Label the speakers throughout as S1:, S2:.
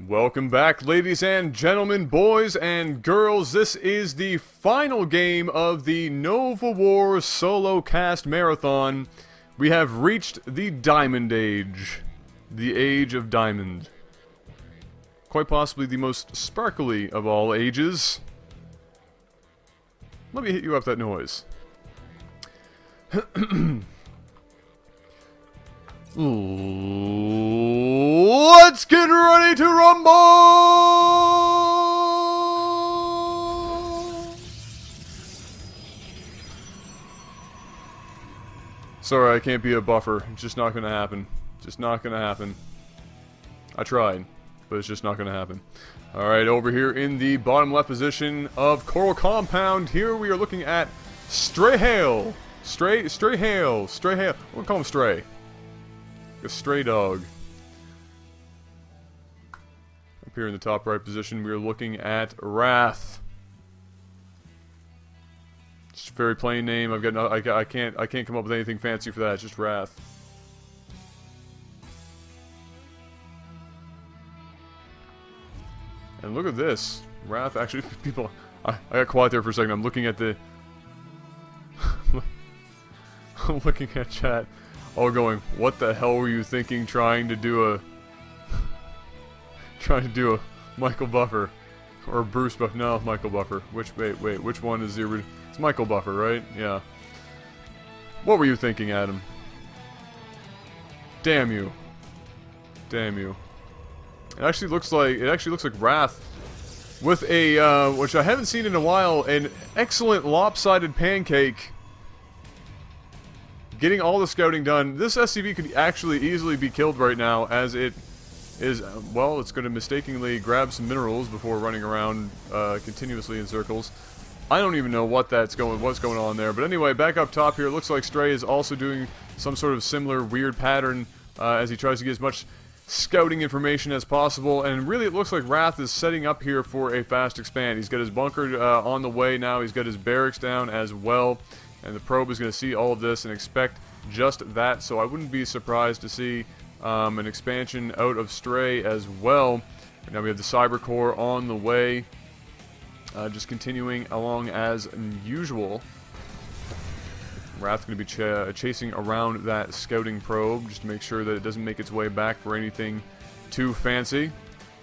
S1: Welcome back, ladies and gentlemen, boys and girls. This is the final game of the Nova War solo cast marathon. We have reached the Diamond Age. The Age of Diamond. Quite possibly the most sparkly of all ages. Let me hit you up that noise. Let's get ready to rumble! Sorry, I can't be a buffer. It's just not gonna happen. Just not gonna happen. I tried, but it's just not gonna happen. Alright, over here in the bottom left position of Coral Compound, here we are looking at StraeHael. StraeHael. We'll call him Stray. A stray dog. Up here in the top right position, we are looking at Wrath. Just a very plain name. I've got no, I can't come up with anything fancy for that. It's just Wrath. And look at this. Wrath actually, people, I got quiet there for a second. I'm looking at the I'm looking at chat. All going, what the hell were you thinking trying to do a Michael Buffer or Bruce Buffer? No, Michael Buffer. Wait, which one is the original? It's Michael Buffer, right? Yeah. What were you thinking, Adam? Damn you. Damn you. It actually looks like Wrath with a which I haven't seen in a while, an excellent lopsided pancake. Getting all the scouting done. This SCV could actually easily be killed right now, as it is, well, it's going to mistakenly grab some minerals before running around continuously in circles. I don't even know what's going on there. But anyway, back up top here, it looks like Stray is also doing some sort of similar weird pattern as he tries to get as much scouting information as possible. And really, it looks like Wrath is setting up here for a fast expand. He's got his bunker on the way now. He's got his barracks down as well. And the probe is going to see all of this and expect just that, so I wouldn't be surprised to see an expansion out of Stray as well. Now we have the Cyber Core on the way, just continuing along as usual. Wrath's going to be chasing around that scouting probe just to make sure that it doesn't make its way back for anything too fancy.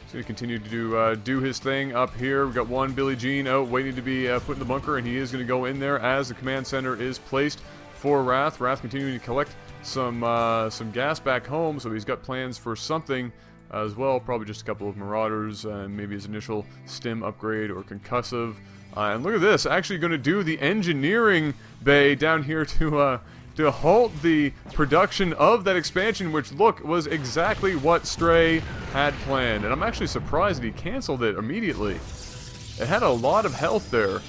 S1: He's going to continue to do his thing up here. We've got one Billie Jean out waiting to be put in the bunker, and he is going to go in there as the command center is placed for Wrath. Wrath continuing to collect some gas back home, so he's got plans for something as well. Probably just a couple of Marauders, maybe his initial stim upgrade or concussive. And look at this, actually going to do the engineering bay down here to halt the production of that expansion, which, look, was exactly what Stray had planned. And I'm actually surprised that he canceled it immediately. It had a lot of health there.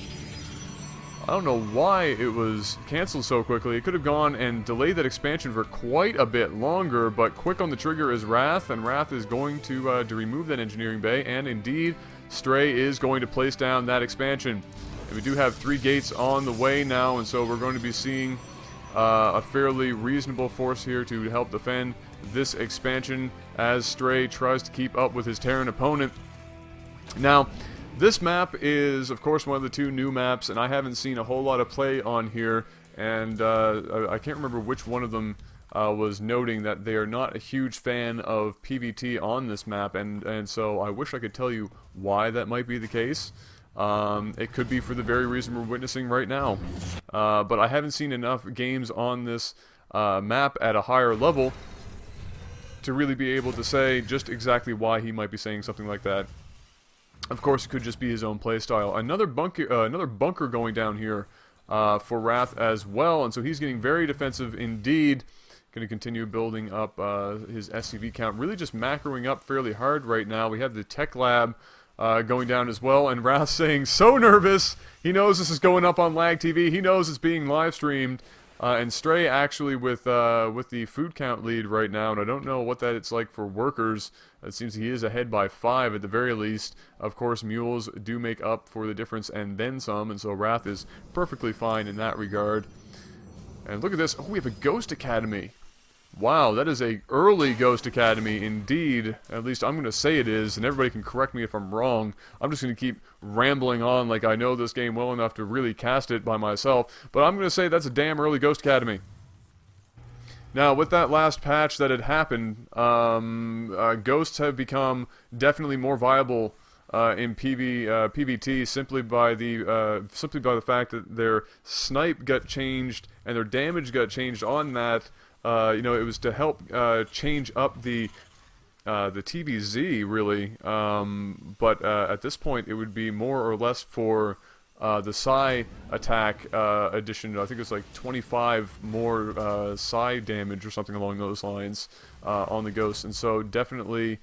S1: I don't know why it was canceled so quickly. It could have gone and delayed that expansion for quite a bit longer, but quick on the trigger is Wrath, and Wrath is going to remove that engineering bay, and indeed, Stray is going to place down that expansion. And we do have 3 gates on the way now, and so we're going to be seeing a fairly reasonable force here to help defend this expansion as Stray tries to keep up with his Terran opponent. Now, this map is, of course, one of the 2 new maps, and I haven't seen a whole lot of play on here, and I can't remember which one of them was noting that they are not a huge fan of PvT on this map, and so I wish I could tell you why that might be the case. It could be for the very reason we're witnessing right now. But I haven't seen enough games on this map at a higher level to really be able to say just exactly why he might be saying something like that. Of course, it could just be his own playstyle. Another bunker going down here for Wrath as well, and so he's getting very defensive indeed. Going to continue building up his SCV count, really just macroing up fairly hard right now. We have the tech lab going down as well, and Wrath saying so nervous. He knows this is going up on LAGTV. He knows it's being live streamed. And Stray actually with the food count lead right now, and I don't know what that it's like for workers. It seems he is ahead by 5 at the very least. Of course, mules do make up for the difference and then some, and so Wrath is perfectly fine in that regard. And look at this. Oh, we have a Ghost Academy. Wow, that is a early Ghost Academy indeed. At least I'm going to say it is, and everybody can correct me if I'm wrong. I'm just going to keep rambling on like I know this game well enough to really cast it by myself. But I'm going to say that's a damn early Ghost Academy. Now, with that last patch that had happened, ghosts have become definitely more viable in PvT simply by the fact that their snipe got changed and their damage got changed on that. You know, it was to help change up the TVZ really, but at this point it would be more or less for the Psi attack addition. I think it's like 25 more Psi damage or something along those lines on the Ghost, and so definitely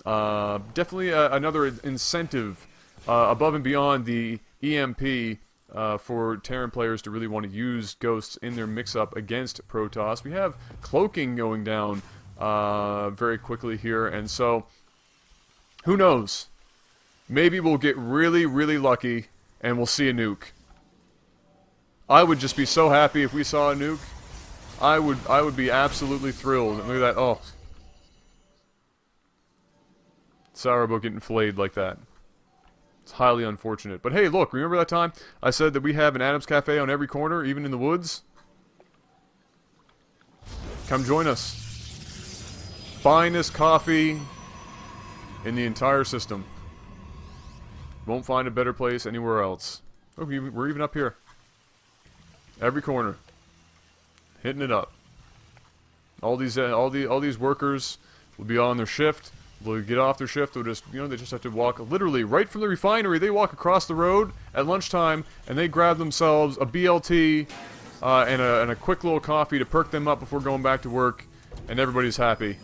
S1: another incentive above and beyond the EMP for Terran players to really want to use Ghosts in their mix-up against Protoss. We have cloaking going down very quickly here, and so who knows? Maybe we'll get really, really lucky and we'll see a nuke. I would just be so happy if we saw a nuke. I would be absolutely thrilled. Look at that. Oh. Sorry about getting filleted like that. It's highly unfortunate. But hey, look, remember that time I said that we have an Adams Cafe on every corner, even in the woods? Come join us. Finest coffee in the entire system. Won't find a better place anywhere else. Oh, we're even up here. Every corner. Hitting it up. All these workers will be on their shift. They'll get off their shift. They'll just, you know, they just have to walk literally right from the refinery. They walk across the road at lunchtime and they grab themselves a BLT and a quick little coffee to perk them up before going back to work, and everybody's happy.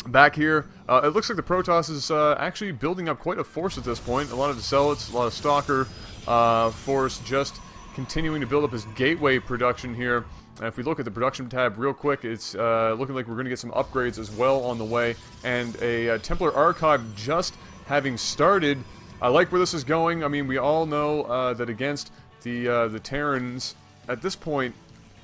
S1: Back here, it looks like the Protoss is actually building up quite a force at this point. A lot of the Zealots, a lot of Stalker force just continuing to build up his gateway production here. And if we look at the production tab real quick, it's looking like we're going to get some upgrades as well on the way. And a Templar Archive just having started. I like where this is going. I mean, we all know that against the Terrans, at this point,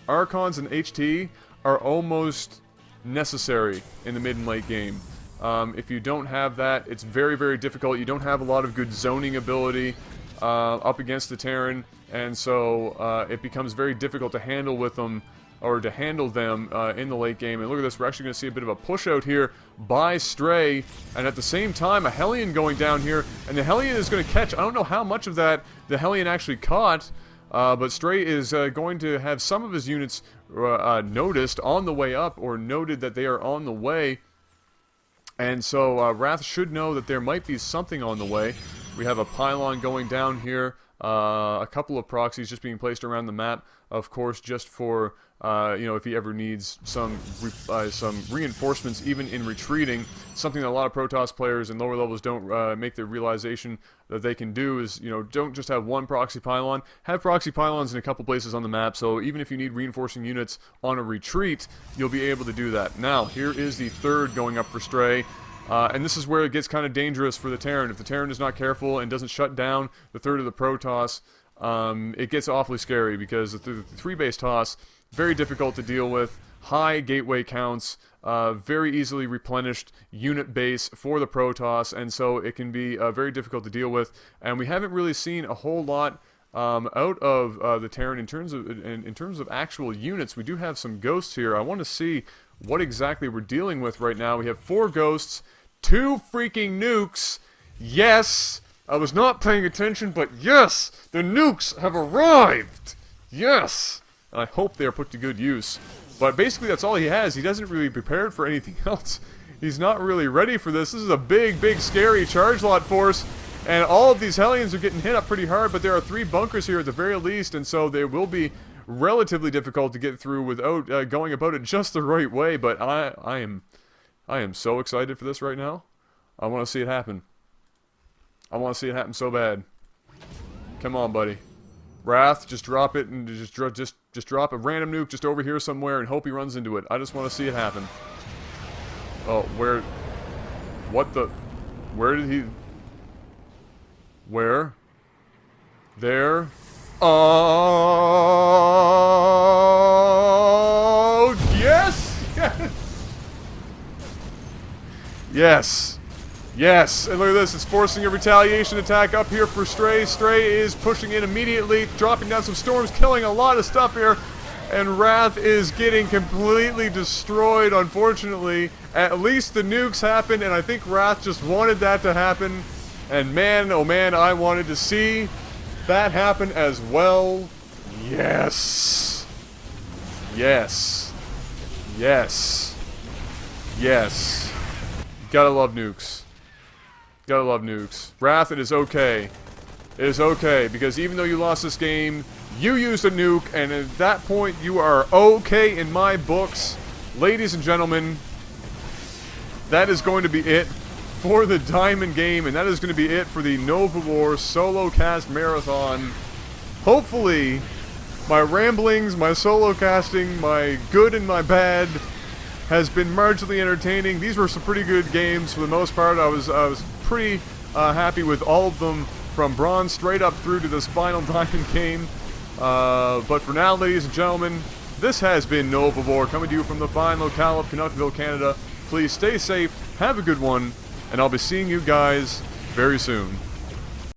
S1: Archons and HT are almost necessary in the mid and late game. If you don't have that, it's very, very difficult. You don't have a lot of good zoning ability up against the Terran, and so it becomes very difficult to handle with them, or to handle them in the late game. And look at this, we're actually going to see a bit of a push out here by Stray, and at the same time a Hellion going down here, and the Hellion is going to catch, I don't know how much of that the Hellion actually caught, but Stray is going to have some of his units noticed on the way up, or noted that they are on the way. And so Wrath should know that there might be something on the way. We have a pylon going down here, a couple of proxies just being placed around the map, of course, just for you know, if he ever needs some reinforcements, even in retreating. Something that a lot of Protoss players and lower levels don't make the realization that they can do is, you know, don't just have one proxy pylon. Have proxy pylons in a couple places on the map, so even if you need reinforcing units on a retreat, you'll be able to do that. Now, here is the third going up for Stray. And this is where it gets kind of dangerous for the Terran. If the Terran is not careful and doesn't shut down the third of the Protoss, it gets awfully scary, because the three-base toss, very difficult to deal with, high gateway counts, very easily replenished unit base for the Protoss, and so it can be very difficult to deal with. And we haven't really seen a whole lot out of the Terran in terms of actual units. We do have some ghosts here. I want to see what exactly we're dealing with right now. We have 4 ghosts, 2 freaking nukes. Yes! I was not paying attention, but yes! The nukes have arrived! Yes! I hope they are put to good use. But basically that's all he has. He doesn't really prepare for anything else. He's not really ready for this. This is a big, big, scary charge lot force. And all of these Hellions are getting hit up pretty hard, but there are 3 bunkers here at the very least, and so they will be relatively difficult to get through without going about it just the right way. But I am so excited for this right now. I want to see it happen. I want to see it happen so bad. Come on, buddy. Wrath, just drop it, and just drop a random nuke just over here somewhere and hope he runs into it. I just want to see it happen. Oh, where? What the? Where did he? Where? There? Oh, yes! Yes. Yes. And look at this. It's forcing a retaliation attack up here for Stray. Stray is pushing in immediately, dropping down some storms, killing a lot of stuff here. And Wrath is getting completely destroyed, unfortunately. At least the nukes happened, and I think Wrath just wanted that to happen. And man, oh man, I wanted to see that happen as well. Yes. Yes. Yes. Yes. Gotta love nukes. Gotta love nukes. Wrath, it is okay. It is okay, because even though you lost this game, you used a nuke, and at that point, you are okay in my books. Ladies and gentlemen, that is going to be it for the Diamond game, and that is going to be it for the Nova War Solo Cast Marathon. Hopefully, my ramblings, my solo casting, my good and my bad has been marginally entertaining. These were some pretty good games for the most part. I was pretty happy with all of them, from Bronze straight up through to this final Diamond game. But for now, ladies and gentlemen, this has been Nova War, coming to you from the fine locale of Canuckville, Canada. Please stay safe, have a good one, and I'll be seeing you guys very soon.